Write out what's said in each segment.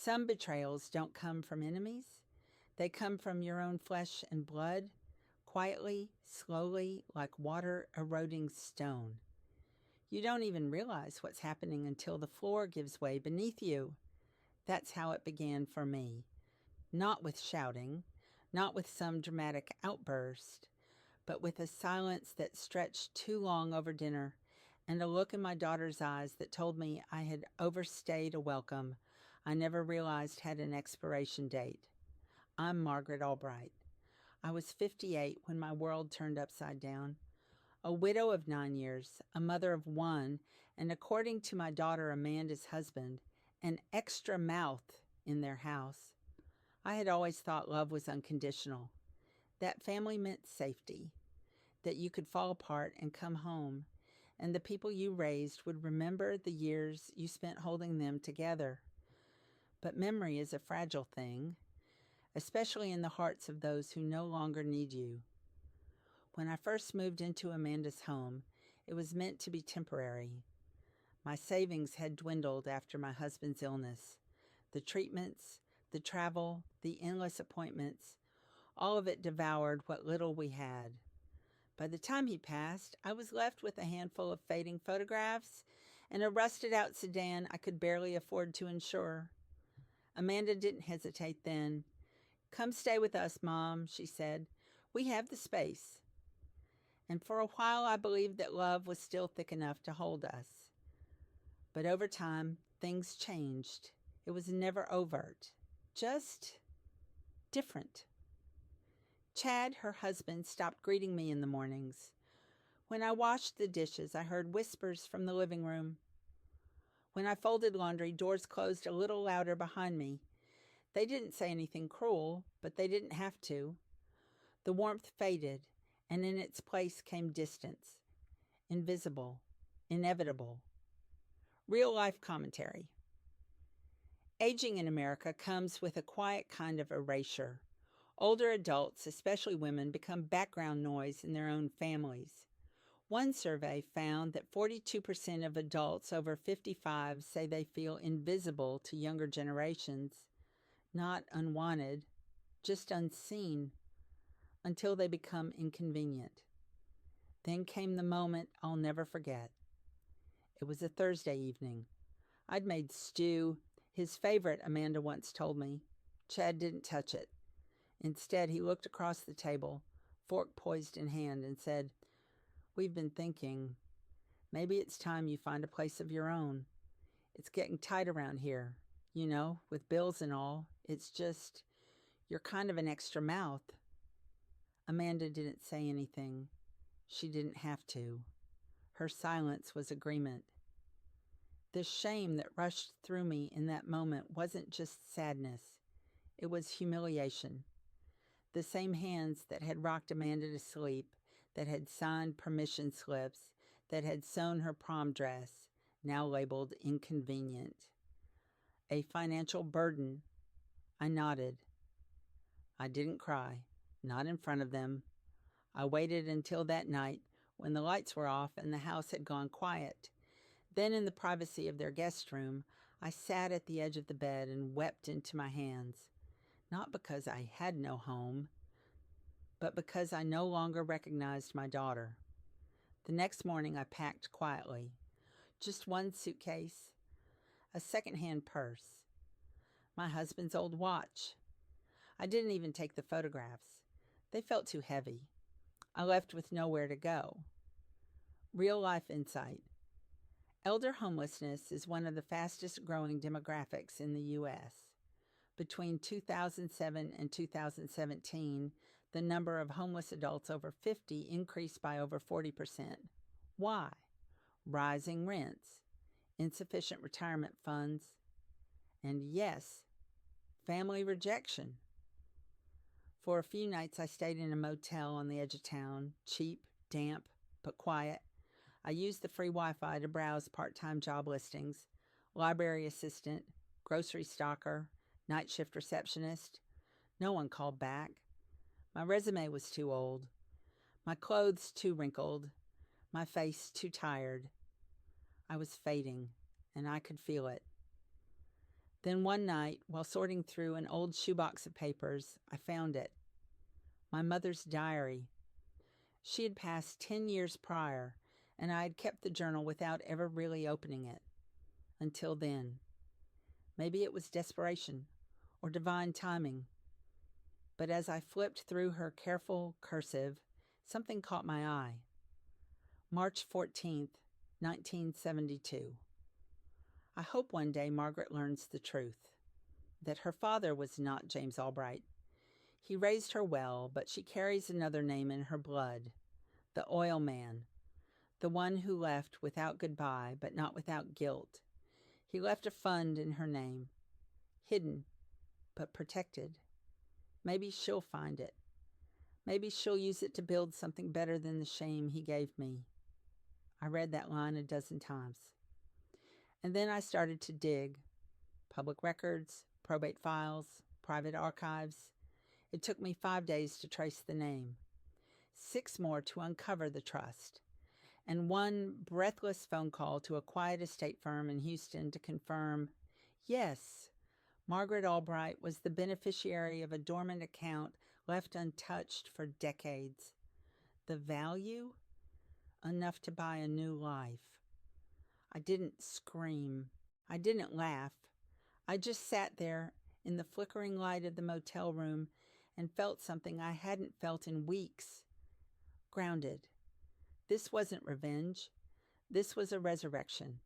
Some betrayals don't come from enemies, they come from your own flesh and blood, quietly, slowly, like water eroding stone. You don't even realize what's happening until the floor gives way beneath you. That's how it began for me. Not with shouting, not with some dramatic outburst, but with a silence that stretched too long over dinner and a look in my daughter's eyes that told me I had overstayed a welcome I never realized had an expiration date. I'm Margaret Albright. I was 58 when my world turned upside down. A widow of 9 years, a mother of 1, and according to my daughter Amanda's husband, an extra mouth in their house. I had always thought love was unconditional, that family meant safety, that you could fall apart and come home, and the people you raised would remember the years you spent holding them together. But memory is a fragile thing, especially in the hearts of those who no longer need you. When I first moved into Amanda's home, it was meant to be temporary. My savings had dwindled after my husband's illness. The treatments, the travel, the endless appointments, all of it devoured what little we had. By the time he passed, I was left with a handful of fading photographs and a rusted-out sedan I could barely afford to insure. Amanda didn't hesitate then. "Come stay with us, Mom," she said. "We have the space." And for a while I believed that love was still thick enough to hold us. But over time, things changed. It was never overt, just different. Chad, her husband, stopped greeting me in the mornings. When I washed the dishes, I heard whispers from the living room. When I folded laundry, doors closed a little louder behind me. They didn't say anything cruel, but they didn't have to. The warmth faded, and in its place came distance. Invisible, inevitable. Real-life commentary. Aging in America comes with a quiet kind of erasure. Older adults, especially women, become background noise in their own families. One survey found that 42% of adults over 55 say they feel invisible to younger generations, not unwanted, just unseen, until they become inconvenient. Then came the moment I'll never forget. It was a Thursday evening. I'd made stew, his favorite, Amanda once told me. Chad didn't touch it. Instead, he looked across the table, fork poised in hand, and said, "We've been thinking, maybe it's time you find a place of your own. It's getting tight around here, with bills and all. It's just, you're kind of an extra mouth." Amanda didn't say anything. She didn't have to. Her silence was agreement. The shame that rushed through me in that moment wasn't just sadness. It was humiliation. The same hands that had rocked Amanda to sleep, that had signed permission slips, that had sewn her prom dress, now labeled inconvenient. A financial burden. I nodded. I didn't cry, not in front of them. I waited until that night when the lights were off and the house had gone quiet. Then in the privacy of their guest room, I sat at the edge of the bed and wept into my hands. Not because I had no home, but because I no longer recognized my daughter. The next morning I packed quietly. Just one suitcase, a second-hand purse, my husband's old watch. I didn't even take the photographs. They felt too heavy. I left with nowhere to go. Real-life insight. Elder homelessness is one of the fastest-growing demographics in the U.S. Between 2007 and 2017, the number of homeless adults over 50 increased by over 40%. Why? Rising rents, insufficient retirement funds, and yes, family rejection. For a few nights, I stayed in a motel on the edge of town, cheap, damp, but quiet. I used the free Wi-Fi to browse part-time job listings, library assistant, grocery stocker, night shift receptionist. No one called back. My resume was too old, my clothes too wrinkled, my face too tired. I was fading, and I could feel it. Then one night, while sorting through an old shoebox of papers, I found it. My mother's diary. She had passed 10 years prior, and I had kept the journal without ever really opening it. Until then. Maybe it was desperation or divine timing. But as I flipped through her careful cursive, something caught my eye. March 14th, 1972. I hope one day Margaret learns the truth, that her father was not James Albright. He raised her well, but she carries another name in her blood, the oil man, the one who left without goodbye, but not without guilt. He left a fund in her name, hidden, but protected. Maybe she'll find it. Maybe she'll use it to build something better than the shame he gave me. I read that line a dozen times. And then I started to dig. Public records, probate files, private archives. It took me 5 days to trace the name, 6 more to uncover the trust, and one breathless phone call to a quiet estate firm in Houston to confirm, yes, Margaret Albright was the beneficiary of a dormant account left untouched for decades. The value? Enough to buy a new life. I didn't scream. I didn't laugh. I just sat there in the flickering light of the motel room and felt something I hadn't felt in weeks. Grounded. This wasn't revenge. This was a resurrection.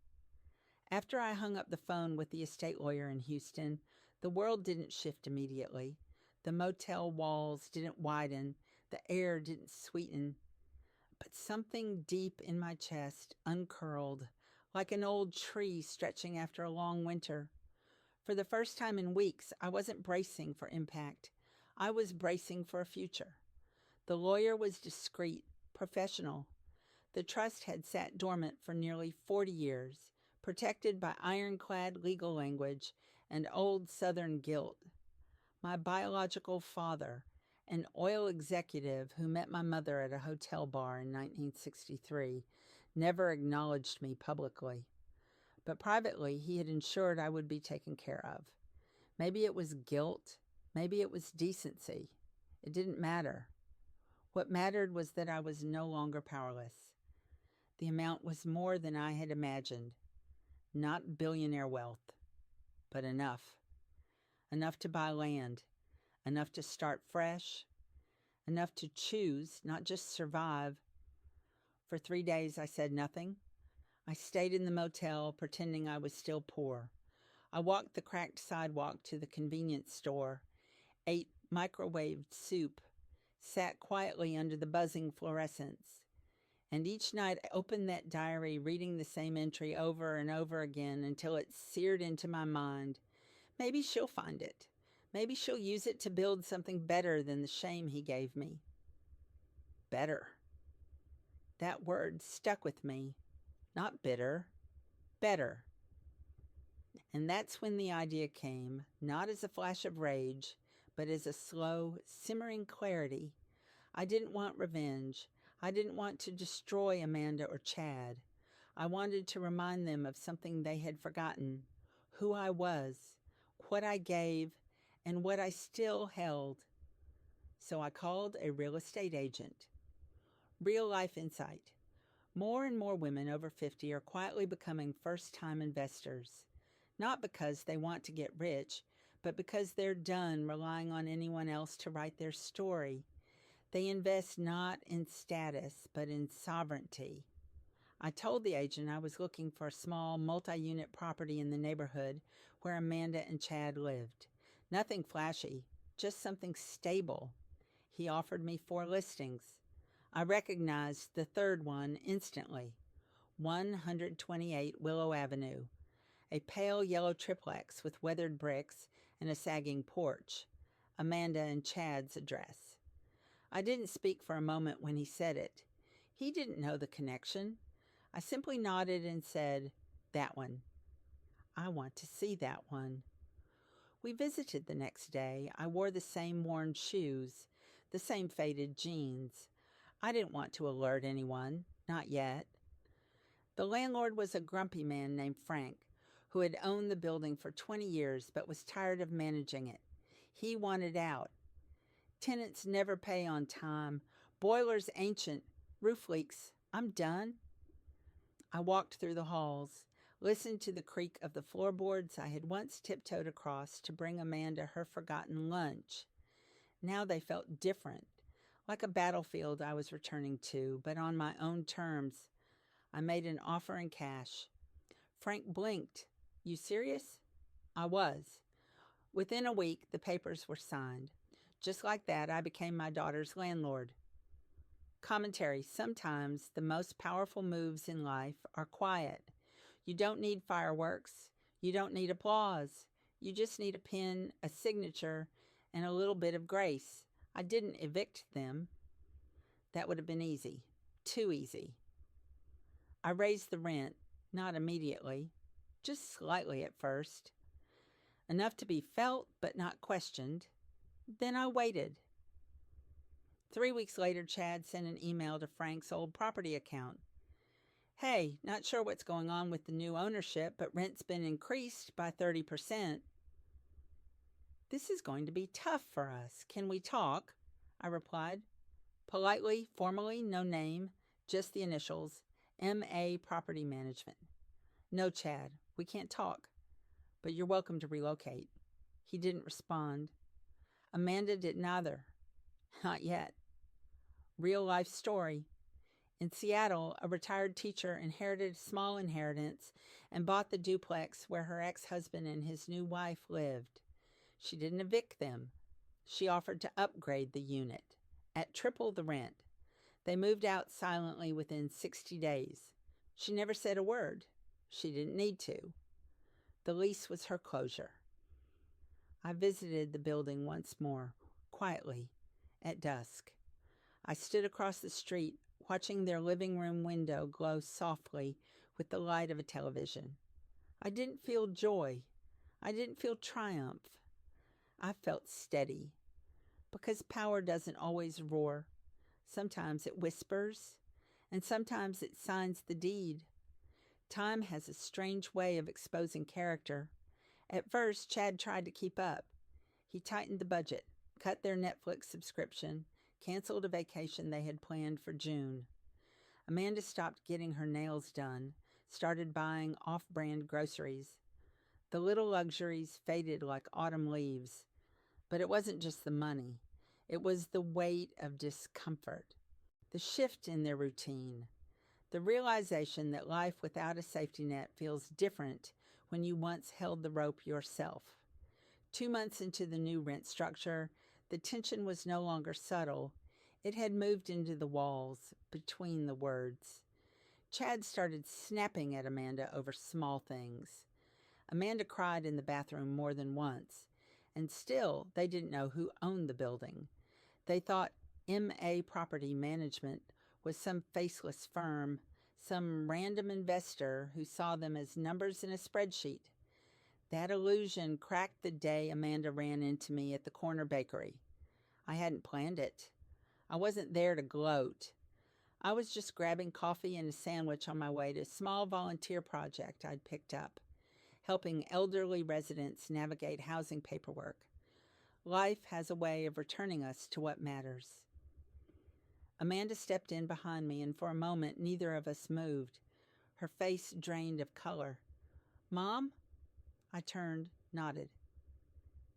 After I hung up the phone with the estate lawyer in Houston, the world didn't shift immediately. The motel walls didn't widen. The air didn't sweeten. But something deep in my chest uncurled, like an old tree stretching after a long winter. For the first time in weeks, I wasn't bracing for impact. I was bracing for a future. The lawyer was discreet, professional. The trust had sat dormant for nearly 40 years, protected by ironclad legal language and old Southern guilt. My biological father, an oil executive who met my mother at a hotel bar in 1963, never acknowledged me publicly. But privately, he had ensured I would be taken care of. Maybe it was guilt. Maybe it was decency. It didn't matter. What mattered was that I was no longer powerless. The amount was more than I had imagined. Not billionaire wealth, but enough. Enough to buy land. Enough to start fresh. Enough to choose, not just survive. For 3 days, I said nothing. I stayed in the motel, pretending I was still poor. I walked the cracked sidewalk to the convenience store, ate microwaved soup, sat quietly under the buzzing fluorescents. And each night I opened that diary, reading the same entry over and over again until it seared into my mind. Maybe she'll find it. Maybe she'll use it to build something better than the shame he gave me. Better. That word stuck with me. Not bitter. Better. And that's when the idea came, not as a flash of rage, but as a slow, simmering clarity. I didn't want revenge. I didn't want to destroy Amanda or Chad. I wanted to remind them of something they had forgotten, who I was, what I gave, and what I still held. So I called a real estate agent. Real life insight. More and more women over 50 are quietly becoming first-time investors, not because they want to get rich, but because they're done relying on anyone else to write their story. They invest not in status, but in sovereignty. I told the agent I was looking for a small multi-unit property in the neighborhood where Amanda and Chad lived. Nothing flashy, just something stable. He offered me 4 listings. I recognized the third one instantly. 128 Willow Avenue, a pale yellow triplex with weathered bricks and a sagging porch. Amanda and Chad's address. I didn't speak for a moment when he said it. He didn't know the connection. I simply nodded and said, "That one. I want to see that one." We visited the next day. I wore the same worn shoes, the same faded jeans. I didn't want to alert anyone, not yet. The landlord was a grumpy man named Frank, who had owned the building for 20 years but was tired of managing it. He wanted out. Tenants never pay on time. Boilers ancient. Roof leaks. I'm done. I walked through the halls, listened to the creak of the floorboards I had once tiptoed across to bring Amanda her forgotten lunch. Now they felt different, like a battlefield I was returning to, but on my own terms. I made an offer in cash. Frank blinked. You serious? I was. Within a week, the papers were signed. Just like that, I became my daughter's landlord. Commentary. Sometimes the most powerful moves in life are quiet. You don't need fireworks. You don't need applause. You just need a pen, a signature, and a little bit of grace. I didn't evict them. That would have been easy. Too easy. I raised the rent, not immediately, just slightly at first. Enough to be felt but not questioned. Then I waited. 3 weeks later, Chad sent an email to Frank's old property account. Hey, not sure what's going on with the new ownership, but rent's been increased by 30%. This is going to be tough for us. Can we talk? I replied. Politely, formally, no name, just the initials, M.A. Property Management. No, Chad, we can't talk, but you're welcome to relocate. He didn't respond. Amanda did neither. Not yet. Real life story. In Seattle, a retired teacher inherited a small inheritance and bought the duplex where her ex-husband and his new wife lived. She didn't evict them. She offered to upgrade the unit at triple the rent. They moved out silently within 60 days. She never said a word. She didn't need to. The lease was her closure. I visited the building once more, quietly, at dusk. I stood across the street, watching their living room window glow softly with the light of a television. I didn't feel joy. I didn't feel triumph. I felt steady, because power doesn't always roar. Sometimes it whispers, and sometimes it signs the deed. Time has a strange way of exposing character. At first, Chad tried to keep up. He tightened the budget, cut their Netflix subscription, canceled a vacation they had planned for June. Amanda stopped getting her nails done, started buying off-brand groceries. The little luxuries faded like autumn leaves. But it wasn't just the money. It was the weight of discomfort, the shift in their routine, the realization that life without a safety net feels different when you once held the rope yourself. 2 months into the new rent structure, the tension was no longer subtle. It had moved into the walls, between the words. Chad started snapping at Amanda over small things. Amanda cried in the bathroom more than once, and still they didn't know who owned the building. They thought M.A. Property Management was some faceless firm, some random investor who saw them as numbers in a spreadsheet. That illusion cracked the day Amanda ran into me at the corner bakery. I hadn't planned it. I wasn't there to gloat. I was just grabbing coffee and a sandwich on my way to a small volunteer project I'd picked up, helping elderly residents navigate housing paperwork. Life has a way of returning us to what matters. Amanda stepped in behind me, and for a moment neither of us moved. Her face drained of color. Mom? I turned, nodded.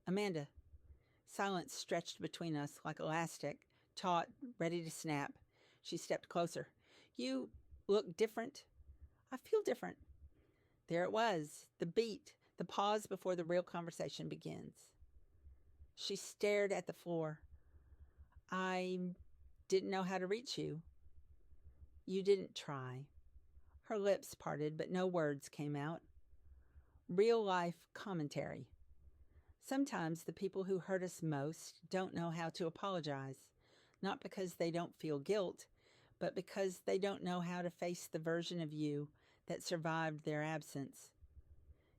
Amanda. Silence stretched between us like elastic, taut, ready to snap. She stepped closer. You look different. I feel different. There it was, the beat, the pause before the real conversation begins. She stared at the floor. I didn't know how to reach you. You didn't try. Her lips parted, but no words came out. Real life commentary. Sometimes the people who hurt us most don't know how to apologize, not because they don't feel guilt, but because they don't know how to face the version of you that survived their absence.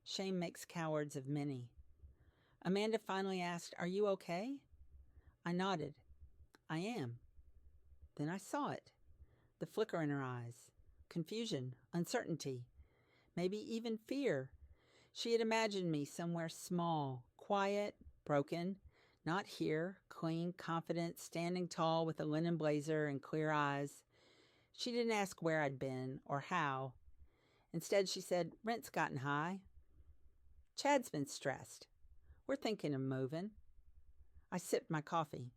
Shame makes cowards of many. Amanda finally asked, "Are you okay?" I nodded. "I am." Then I saw it. The flicker in her eyes. Confusion, uncertainty, maybe even fear. She had imagined me somewhere small, quiet, broken, not here, clean, confident, standing tall with a linen blazer and clear eyes. She didn't ask where I'd been or how. Instead, she said, "Rent's gotten high. Chad's been stressed. We're thinking of moving." I sipped my coffee.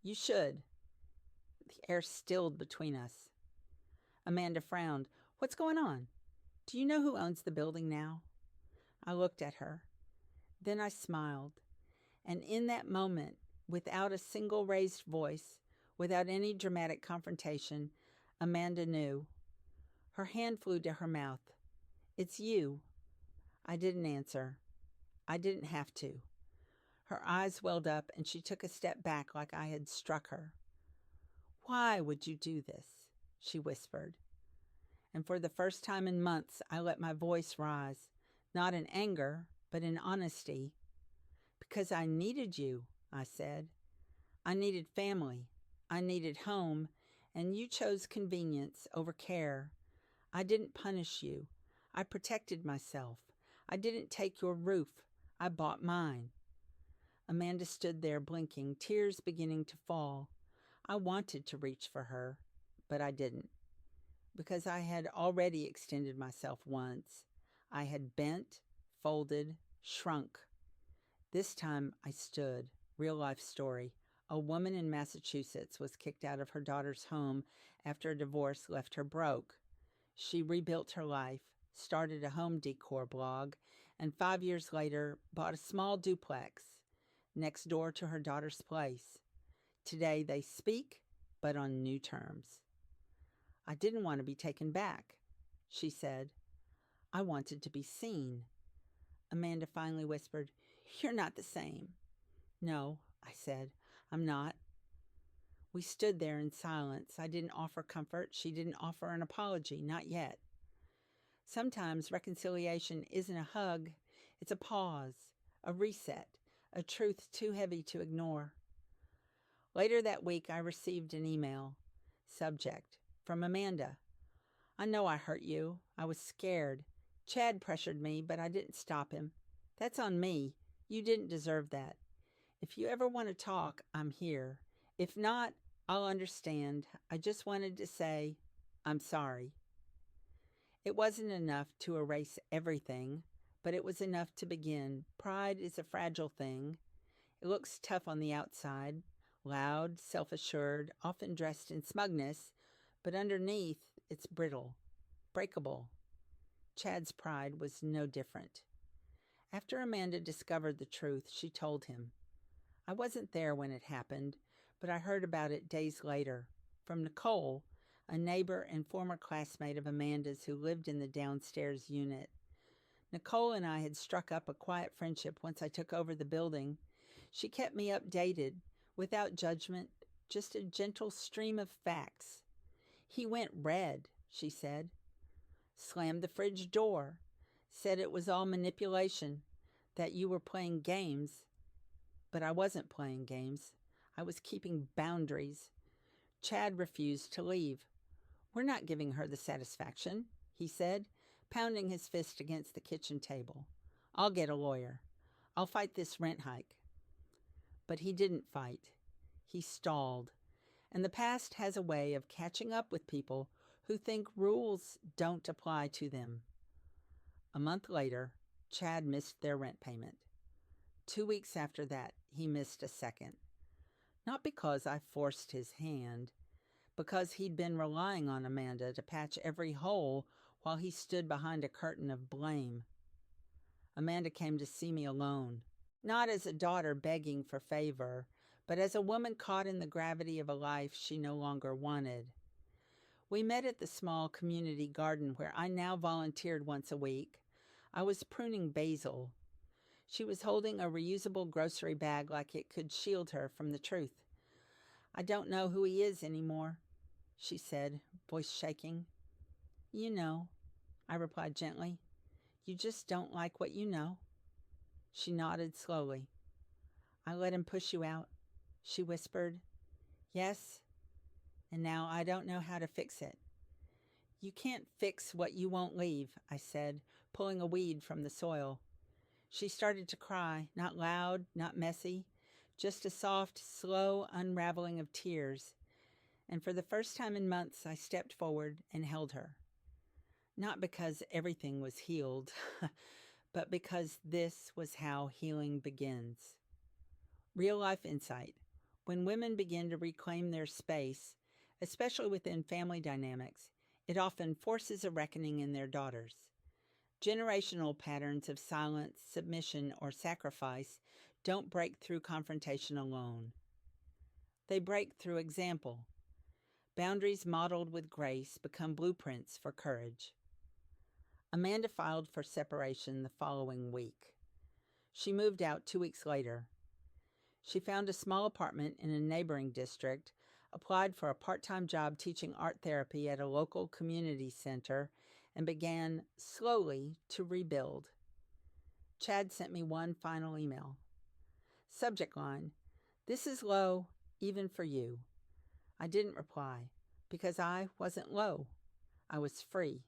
"You should." The air stilled between us. Amanda frowned. "What's going on? Do you know who owns the building now?" I looked at her. Then I smiled. And in that moment, without a single raised voice, without any dramatic confrontation, Amanda knew. Her hand flew to her mouth. "It's you." I didn't answer. I didn't have to. Her eyes welled up and she took a step back like I had struck her. "Why would you do this?" she whispered. And for the first time in months, I let my voice rise, not in anger, but in honesty. "Because I needed you," I said. "I needed family. I needed home, and you chose convenience over care. I didn't punish you. I protected myself. I didn't take your roof. I bought mine." Amanda stood there blinking, tears beginning to fall. I wanted to reach for her, but I didn't. Because I had already extended myself once. I had bent, folded, shrunk. This time I stood. Real life story. A woman in Massachusetts was kicked out of her daughter's home after a divorce left her broke. She rebuilt her life, started a home decor blog, and 5 years later bought a small duplex next door to her daughter's place. Today they speak, but on new terms. "I didn't want to be taken back," she said. "I wanted to be seen." Amanda finally whispered, "You're not the same." "No," I said, "I'm not." We stood there in silence. I didn't offer comfort. She didn't offer an apology, not yet. Sometimes reconciliation isn't a hug. It's a pause, a reset, a truth too heavy to ignore. Later that week, I received an email. Subject, from Amanda. "I know I hurt you. I was scared. Chad pressured me, but I didn't stop him. That's on me. You didn't deserve that. If you ever want to talk, I'm here. If not, I'll understand. I just wanted to say, I'm sorry." It wasn't enough to erase everything, but it was enough to begin. Pride is a fragile thing. It looks tough on the outside, loud, self-assured, often dressed in smugness, but underneath it's brittle, breakable. Chad's pride was no different. After Amanda discovered the truth, she told him. I wasn't there when it happened, but I heard about it days later, from Nicole, a neighbor and former classmate of Amanda's who lived in the downstairs unit. Nicole and I had struck up a quiet friendship once I took over the building. She kept me updated, without judgment, just a gentle stream of facts. "He went red," she said. "Slammed the fridge door. Said it was all manipulation, that you were playing games." But I wasn't playing games. I was keeping boundaries. Chad refused to leave. "We're not giving her the satisfaction," he said, pounding his fist against the kitchen table. "I'll get a lawyer. I'll fight this rent hike." But he didn't fight. He stalled. And the past has a way of catching up with people who think rules don't apply to them. A month later, Chad missed their rent payment. 2 weeks after that, he missed a second. Not because I forced his hand, because he'd been relying on Amanda to patch every hole while he stood behind a curtain of blame. Amanda came to see me alone, not as a daughter begging for favor, but as a woman caught in the gravity of a life she no longer wanted. We met at the small community garden where I now volunteered once a week. I was pruning basil. She was holding a reusable grocery bag like it could shield her from the truth. "I don't know who he is anymore," she said, voice shaking. "You know," I replied gently. "You just don't like what you know." She nodded slowly. "I let him push you out," she whispered. "Yes, and now I don't know how to fix it." "You can't fix what you won't leave," I said, pulling a weed from the soil. She started to cry, not loud, not messy, just a soft, slow unraveling of tears. And for the first time in months, I stepped forward and held her. Not because everything was healed, but because this was how healing begins. Real life insight. When women begin to reclaim their space, especially within family dynamics, it often forces a reckoning in their daughters. Generational patterns of silence, submission, or sacrifice don't break through confrontation alone. They break through example. Boundaries modeled with grace become blueprints for courage. Amanda filed for separation the following week. She moved out 2 weeks later. She found a small apartment in a neighboring district, applied for a part-time job teaching art therapy at a local community center, and began slowly to rebuild. Chad sent me one final email. Subject line, "This is low, even for you." I didn't reply, because I wasn't low. I was free.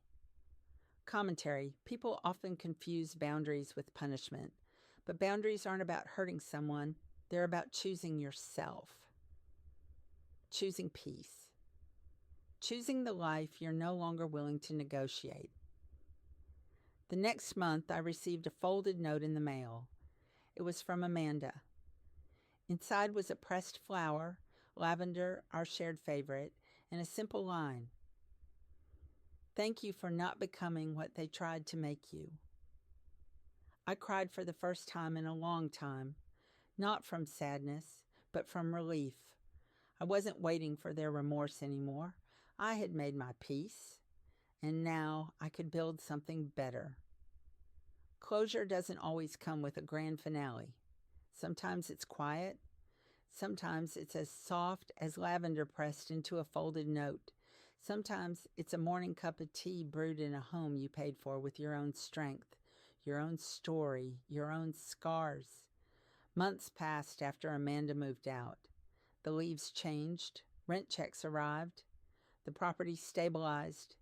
Commentary, people often confuse boundaries with punishment, but boundaries aren't about hurting someone, they're about choosing yourself. Choosing peace. Choosing the life you're no longer willing to negotiate. The next month, I received a folded note in the mail. It was from Amanda. Inside was a pressed flower, lavender, our shared favorite, and a simple line. "Thank you for not becoming what they tried to make you." I cried for the first time in a long time, not from sadness, but from relief. I wasn't waiting for their remorse anymore. I had made my peace, and now I could build something better. Closure doesn't always come with a grand finale. Sometimes it's quiet. Sometimes it's as soft as lavender pressed into a folded note. Sometimes it's a morning cup of tea brewed in a home you paid for with your own strength, your own story, your own scars. Months passed after Amanda moved out. The leaves changed. Rent checks arrived. The property stabilized.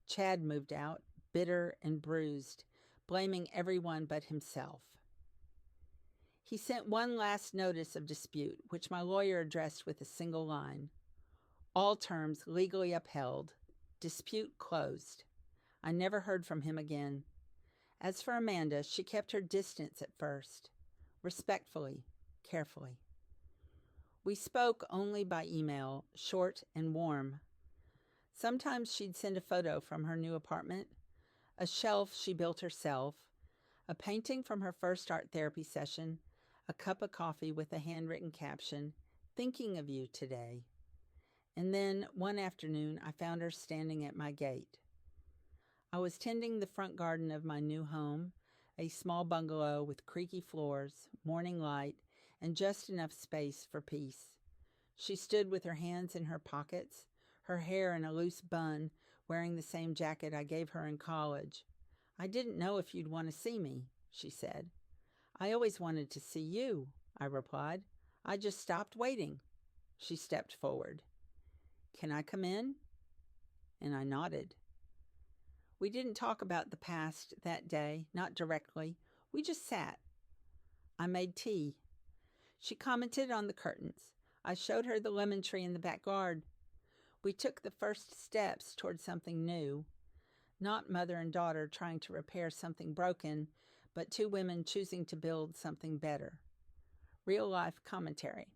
Chad moved out, bitter and bruised, blaming everyone but himself. He sent one last notice of dispute, which my lawyer addressed with a single line. All terms legally upheld. Dispute closed. I never heard from him again. As for Amanda, she kept her distance at first, respectfully, carefully. We spoke only by email, short and warm. Sometimes she'd send a photo from her new apartment, a shelf she built herself, a painting from her first art therapy session, a cup of coffee with a handwritten caption, "Thinking of you today." And then, one afternoon, I found her standing at my gate. I was tending the front garden of my new home, a small bungalow with creaky floors, morning light, and just enough space for peace. She stood with her hands in her pockets, her hair in a loose bun, wearing the same jacket I gave her in college. "I didn't know if you'd want to see me," she said. "I always wanted to see you," I replied. "I just stopped waiting." She stepped forward. "Can I come in?" And I nodded. We didn't talk about the past that day, not directly. We just sat. I made tea. She commented on the curtains. I showed her the lemon tree in the backyard. We took the first steps toward something new. Not mother and daughter trying to repair something broken, but two women choosing to build something better. Real life commentary.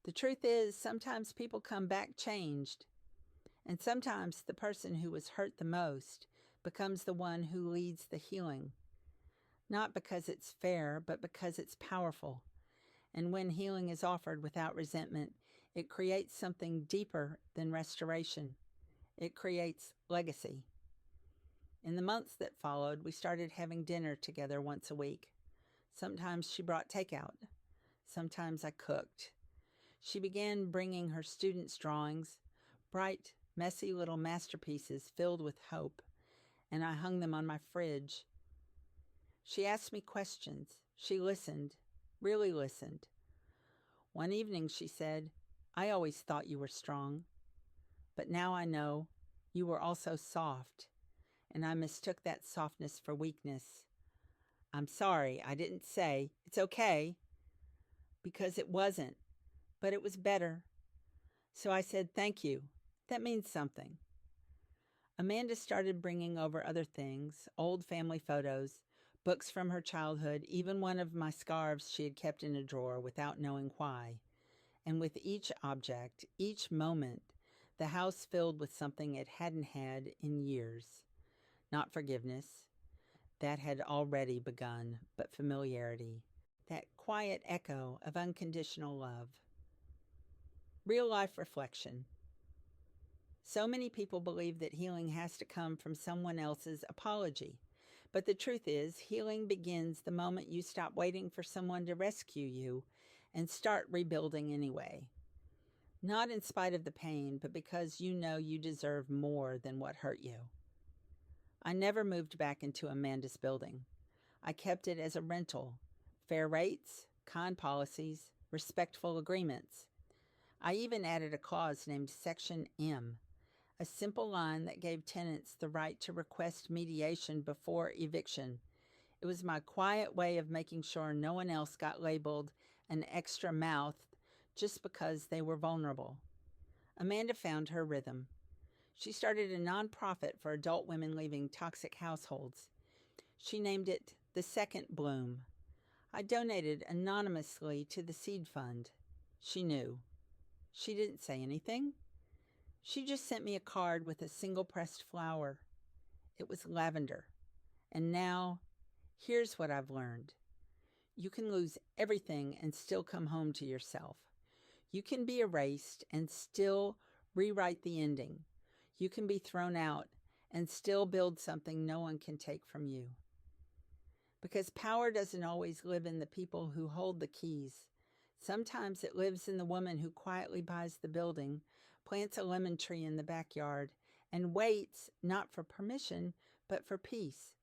The truth is, sometimes people come back changed. And sometimes the person who was hurt the most becomes the one who leads the healing. Not because it's fair, but because it's powerful. And when healing is offered without resentment, it creates something deeper than restoration. It creates legacy. In the months that followed, we started having dinner together once a week. Sometimes she brought takeout. Sometimes I cooked. She began bringing her students' drawings, bright, messy little masterpieces filled with hope, and I hung them on my fridge. She asked me questions. She listened, really listened. One evening she said, "I always thought you were strong, but now I know you were also soft, and I mistook that softness for weakness. I'm sorry, I didn't say, it's okay, because it wasn't, but it was better. So I said, thank you. That means something. Amanda started bringing over other things, old family photos, books from her childhood, even one of my scarves she had kept in a drawer without knowing why. And with each object, each moment, the house filled with something it hadn't had in years. Not forgiveness, that had already begun, but familiarity, that quiet echo of unconditional love. Real life reflection. So many people believe that healing has to come from someone else's apology. But the truth is, healing begins the moment you stop waiting for someone to rescue you and start rebuilding anyway. Not in spite of the pain, but because you know you deserve more than what hurt you. I never moved back into Amanda's building. I kept it as a rental. Fair rates, kind policies, respectful agreements. I even added a clause named Section M, a simple line that gave tenants the right to request mediation before eviction. It was my quiet way of making sure no one else got labeled an extra mouth just because they were vulnerable. Amanda found her rhythm. She started a nonprofit for adult women leaving toxic households. She named it The Second Bloom. I donated anonymously to the seed fund. She knew. She didn't say anything. She just sent me a card with a single pressed flower. It was lavender. And now, here's what I've learned. You can lose everything and still come home to yourself. You can be erased and still rewrite the ending. You can be thrown out and still build something no one can take from you. Because power doesn't always live in the people who hold the keys. Sometimes it lives in the woman who quietly buys the building, plants a lemon tree in the backyard, and waits not for permission, but for peace.